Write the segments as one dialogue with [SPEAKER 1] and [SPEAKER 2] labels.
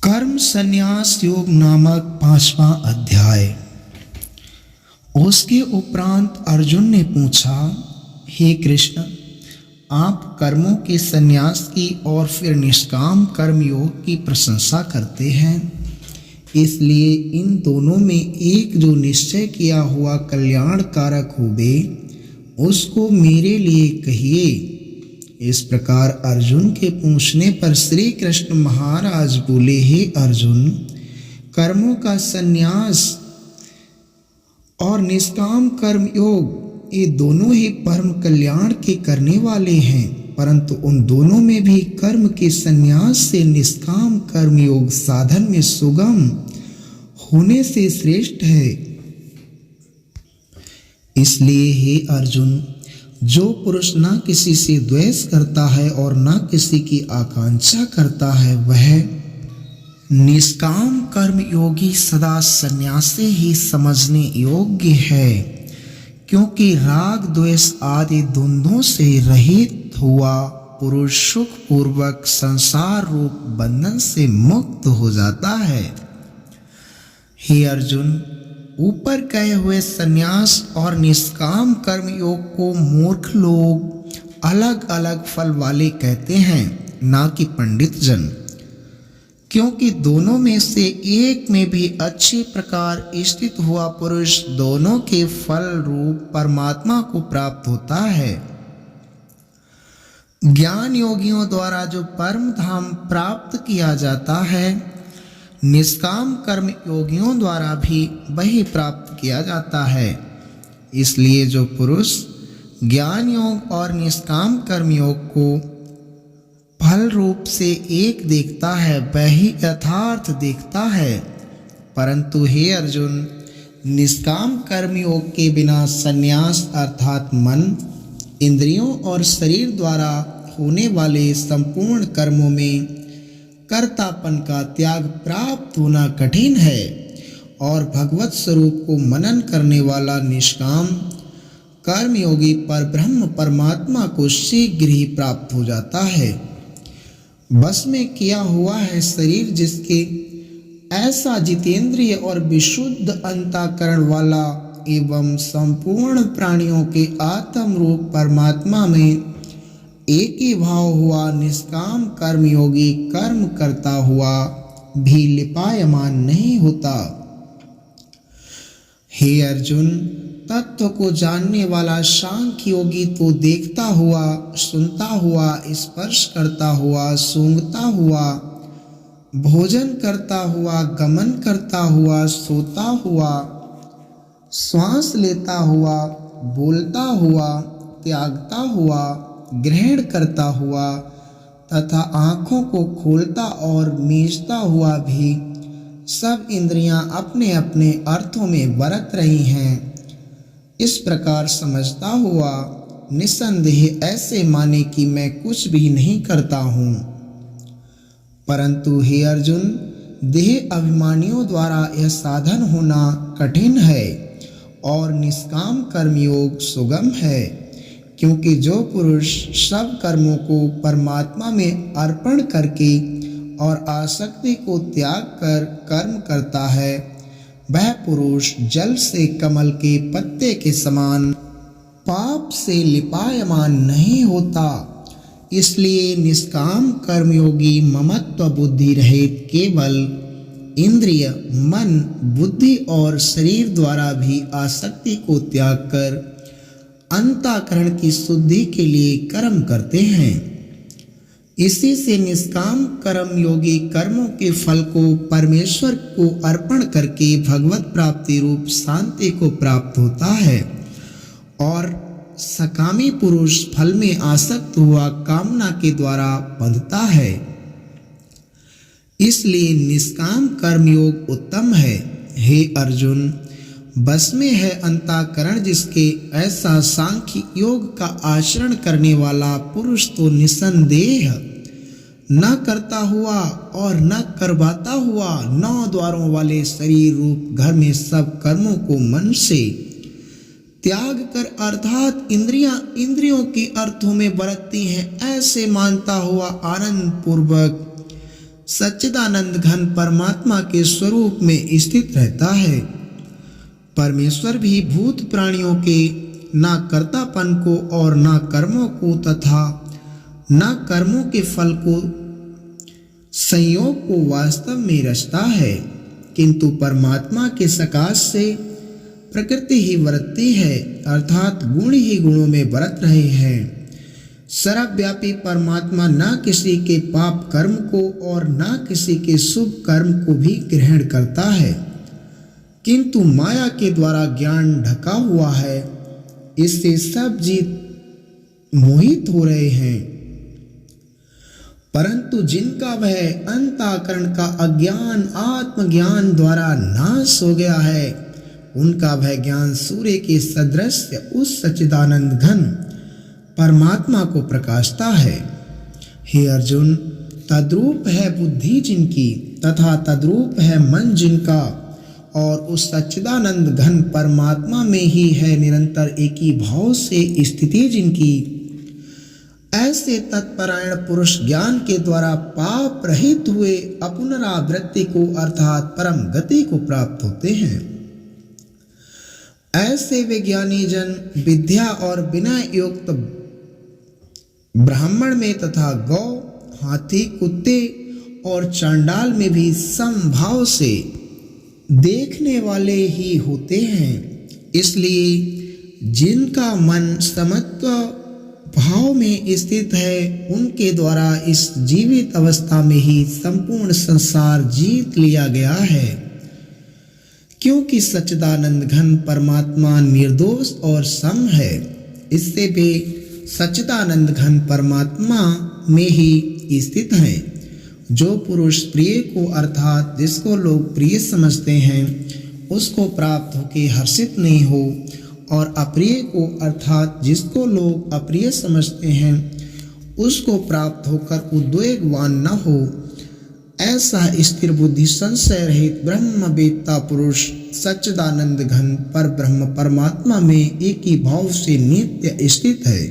[SPEAKER 1] कर्म संन्यास योग नामक 5वां अध्याय। उसके उपरांत अर्जुन ने पूछा, हे कृष्ण, आप कर्मों के संन्यास की और फिर निष्काम कर्म योग की प्रशंसा करते हैं, इसलिए इन दोनों में एक जो निश्चय किया हुआ कल्याण कारक होवे उसको मेरे लिए कहिए। इस प्रकार अर्जुन के पूछने पर श्री कृष्ण महाराज बोले, हे अर्जुन, कर्मों का संन्यास और निष्काम कर्म योग ये दोनों ही परम कल्याण के करने वाले हैं, परंतु उन दोनों में भी कर्म के संन्यास से निष्काम कर्म योग साधन में सुगम होने से श्रेष्ठ है। इसलिए हे अर्जुन, जो पुरुष न किसी से द्वेष करता है और न किसी की आकांक्षा करता है, वह निष्काम कर्म योगी सदा संन्यास ही समझने योग्य है, क्योंकि राग द्वेष आदि द्वंद्वों से रहित हुआ पुरुष सुख पूर्वक संसार रूप बंधन से मुक्त हो जाता है। हे अर्जुन, ऊपर कहे हुए संन्यास और निष्काम कर्म योग को मूर्ख लोग अलग अलग फल वाले कहते हैं, ना कि पंडित जन, क्योंकि दोनों में से एक में भी अच्छे प्रकार स्थित हुआ पुरुष दोनों के फल रूप परमात्मा को प्राप्त होता है। ज्ञान योगियों द्वारा जो परम धाम प्राप्त किया जाता है, निष्काम कर्म योगियों द्वारा भी वही प्राप्त किया जाता है। इसलिए जो पुरुष ज्ञान योग और निष्काम कर्म योग को फल रूप से एक देखता है, वही यथार्थ देखता है। परंतु हे अर्जुन, निष्काम कर्म योग के बिना संन्यास अर्थात मन, इंद्रियों और शरीर द्वारा होने वाले संपूर्ण कर्मों में कर्तापन का त्याग प्राप्त होना कठिन है, और भगवत स्वरूप को मनन करने वाला निष्काम कर्मयोगी पर ब्रह्म परमात्मा को शीघ्र ही प्राप्त हो जाता है। बस में किया हुआ है शरीर जिसके ऐसा जितेंद्रिय और विशुद्ध अंतःकरण वाला एवं संपूर्ण प्राणियों के आत्म रूप परमात्मा में एक ही भाव हुआ निष्काम कर्मयोगी कर्म करता हुआ भी लिपायमान नहीं होता। हे अर्जुन, तत्व को जानने वाला सांख्य योगी तो देखता हुआ, सुनता हुआ, स्पर्श करता हुआ, सूंघता हुआ, भोजन करता हुआ, गमन करता हुआ, सोता हुआ, श्वास लेता हुआ, बोलता हुआ, त्यागता हुआ, ग्रहण करता हुआ तथा आँखों को खोलता और मीचता हुआ भी सब इंद्रियां अपने अपने अर्थों में बरत रही हैं, इस प्रकार समझता हुआ निस्संदेह ऐसे माने कि मैं कुछ भी नहीं करता हूँ। परंतु हे अर्जुन, देह अभिमानियों द्वारा यह साधन होना कठिन है और निष्काम कर्मयोग सुगम है, क्योंकि जो पुरुष सब कर्मों को परमात्मा में अर्पण करके और आसक्ति को त्याग कर कर्म करता है, वह पुरुष जल से कमल के पत्ते के समान पाप से लिपायमान नहीं होता। इसलिए निष्काम कर्मयोगी ममत्व बुद्धि रहित केवल इंद्रिय, मन, बुद्धि और शरीर द्वारा भी आसक्ति को त्याग कर अंतःकरण की शुद्धि के लिए कर्म करते हैं। इसी से निष्काम कर्म योगी कर्मों के फल को परमेश्वर को अर्पण करके भगवत प्राप्ति रूप शांति को प्राप्त होता है, और सकामी पुरुष फल में आसक्त हुआ कामना के द्वारा बंधता है। इसलिए निष्काम कर्मयोग उत्तम है। हे अर्जुन, बस में है अंतःकरण जिसके, ऐसा सांख्य योग का आचरण करने वाला पुरुष तो निसंदेह न करता हुआ और न करवाता हुआ 9 द्वारों वाले शरीर रूप घर में सब कर्मों को मन से त्याग कर अर्थात इंद्रियों के अर्थों में बरतती हैं, ऐसे मानता हुआ आनंद पूर्वक सच्चिदानंद घन परमात्मा के स्वरूप में स्थित रहता है। परमेश्वर भी भूत प्राणियों के ना कर्तापन को और ना कर्मों को तथा ना कर्मों के फल को संयोग को वास्तव में रचता है, किंतु परमात्मा के सकाश से प्रकृति ही वर्तती है, अर्थात गुण ही गुणों में बरत रहे हैं। सर्वव्यापी परमात्मा न किसी के पाप कर्म को और न किसी के शुभ कर्म को भी ग्रहण करता है, किंतु माया के द्वारा ज्ञान ढका हुआ है, इससे सब जीव मोहित हो रहे हैं। परंतु जिनका वह अंतःकरण का अज्ञान आत्मज्ञान द्वारा नाश हो गया है, उनका वह ज्ञान सूर्य के सदृश उस सच्चिदानंद घन परमात्मा को प्रकाशता है। हे अर्जुन, तद्रूप है बुद्धि जिनकी तथा तद्रूप है मन जिनका, और उस सच्चिदानंद घन परमात्मा में ही है निरंतर एक ही भाव से स्थिति जिनकी, ऐसे तत्परायण पुरुष ज्ञान के द्वारा पाप रहित हुए अपुनरावृत्ति को अर्थात परम गति को प्राप्त होते हैं। ऐसे विज्ञानी जन विद्या और विनय युक्त ब्राह्मण में तथा गौ, हाथी, कुत्ते और चांडाल में भी समभाव से देखने वाले ही होते हैं। इसलिए जिनका मन समत्व भाव में स्थित है, उनके द्वारा इस जीवित अवस्था में ही संपूर्ण संसार जीत लिया गया है, क्योंकि सच्चिदानंद घन परमात्मा निर्दोष और सम है। इससे भी सच्चिदानंद घन परमात्मा में ही स्थित हैं। जो पुरुष प्रिय को अर्थात जिसको लोग प्रिय समझते हैं उसको प्राप्त होकर हर्षित नहीं हो, और अप्रिय को अर्थात जिसको लोग अप्रिय समझते हैं उसको प्राप्त होकर उद्वेगवान न हो, ऐसा स्थिर बुद्धि संशय रहित ब्रह्मवेत्ता पुरुष सच्चिदानंद घन पर ब्रह्म परमात्मा में एक ही भाव से नित्य स्थित है।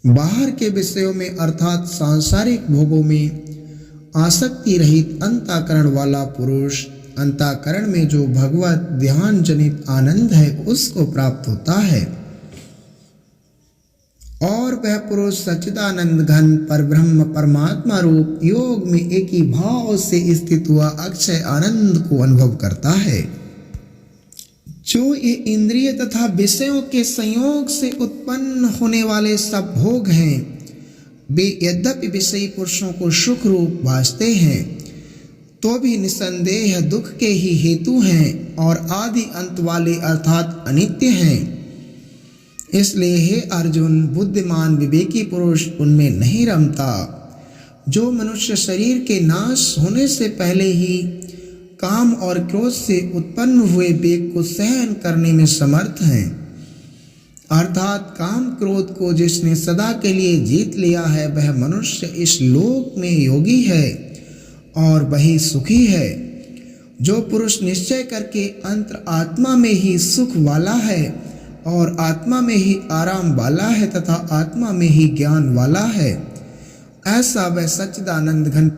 [SPEAKER 1] बाहर के विषयों में अर्थात सांसारिक भोगों में आसक्ति रहित अंतःकरण वाला पुरुष अंतःकरण में जो भगवत ध्यान जनित आनंद है उसको प्राप्त होता है, और वह पुरुष सच्चिदानंद घन परब्रह्म परमात्मा रूप योग में एक ही भाव से स्थित हुआ अक्षय आनंद को अनुभव करता है। जो ये इंद्रिय तथा विषयों के संयोग से उत्पन्न होने वाले सब भोग हैं, वे यद्यपि विषयी पुरुषों को सुख रूप भासते हैं, तो भी निसंदेह दुख के ही हेतु हैं और आदि अंत वाले अर्थात अनित्य हैं। इसलिए हे अर्जुन, बुद्धिमान विवेकी पुरुष उनमें नहीं रमता। जो मनुष्य शरीर के नाश होने से पहले ही काम और क्रोध से उत्पन्न हुए वेग को सहन करने में समर्थ हैं, अर्थात काम क्रोध को जिसने सदा के लिए जीत लिया है, वह मनुष्य इस लोक में योगी है और वही सुखी है। जो पुरुष निश्चय करके अंतर आत्मा में ही सुख वाला है और आत्मा में ही आराम वाला है तथा आत्मा में ही ज्ञान वाला है, ऐसा वह सच्चिदानंद घन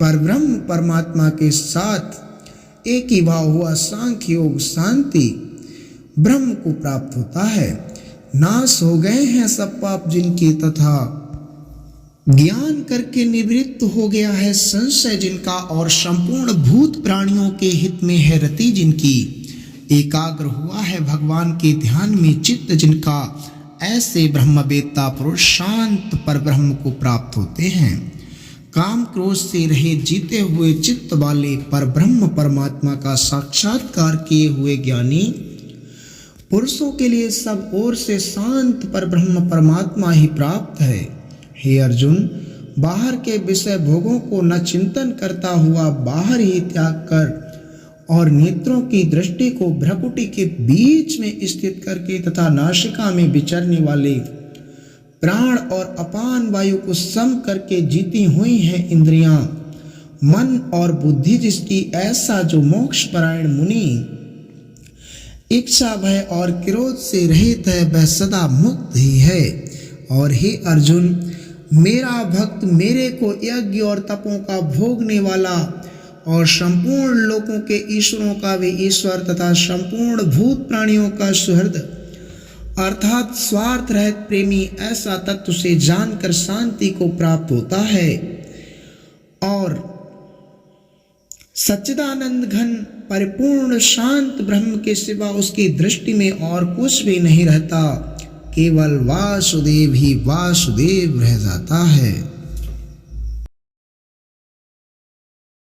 [SPEAKER 1] परब्रह्म परमात्मा के साथ एक ही भाव हुआ सांख्य योग शांति ब्रह्म को प्राप्त होता है। नाश हो गए हैं सब पाप जिनके तथा ज्ञान करके निवृत्त हो गया है संशय जिनका, और संपूर्ण भूत प्राणियों के हित में है रति जिनकी। एकाग्र हुआ है भगवान के ध्यान में चित्त जिनका, ऐसे ब्रह्मवेत्ता पुरुष शांत परब्रह्म को प्राप्त होते हैं। काम क्रोध से रहित जीते हुए चित्त वाले परब्रह्म परमात्मा का साक्षात्कार किए हुए ज्ञानी पुरुषों के लिए सब ओर से शांत परब्रह्म परमात्मा ही प्राप्त है। हे अर्जुन, बाहर के विषय भोगों को न चिंतन करता हुआ बाहर ही त्याग कर और नेत्रों की दृष्टि को भ्रकुटी के बीच में स्थित करके तथा नासिका में विचरने वाले प्राण और अपान वायु को सम करके जीती हुई हैं इंद्रियां, मन और बुद्धि जिसकी, ऐसा जो मोक्ष परायण मुनि इच्छा भय और क्रोध से रहित है, वह सदा मुक्त ही है। और हे अर्जुन, मेरा भक्त मेरे को यज्ञ और तपों का भोगने वाला और संपूर्ण लोकों के ईश्वरों का भी ईश्वर तथा संपूर्ण भूत प्राणियों का सुहृद अर्थात स्वार्थ रहित प्रेमी ऐसा तत्व से जानकर शांति को प्राप्त होता है और सच्चिदानंद घन परिपूर्ण शांत ब्रह्म के सिवा उसकी दृष्टि में और कुछ भी नहीं रहता, केवल वासुदेव ही वासुदेव रह जाता है।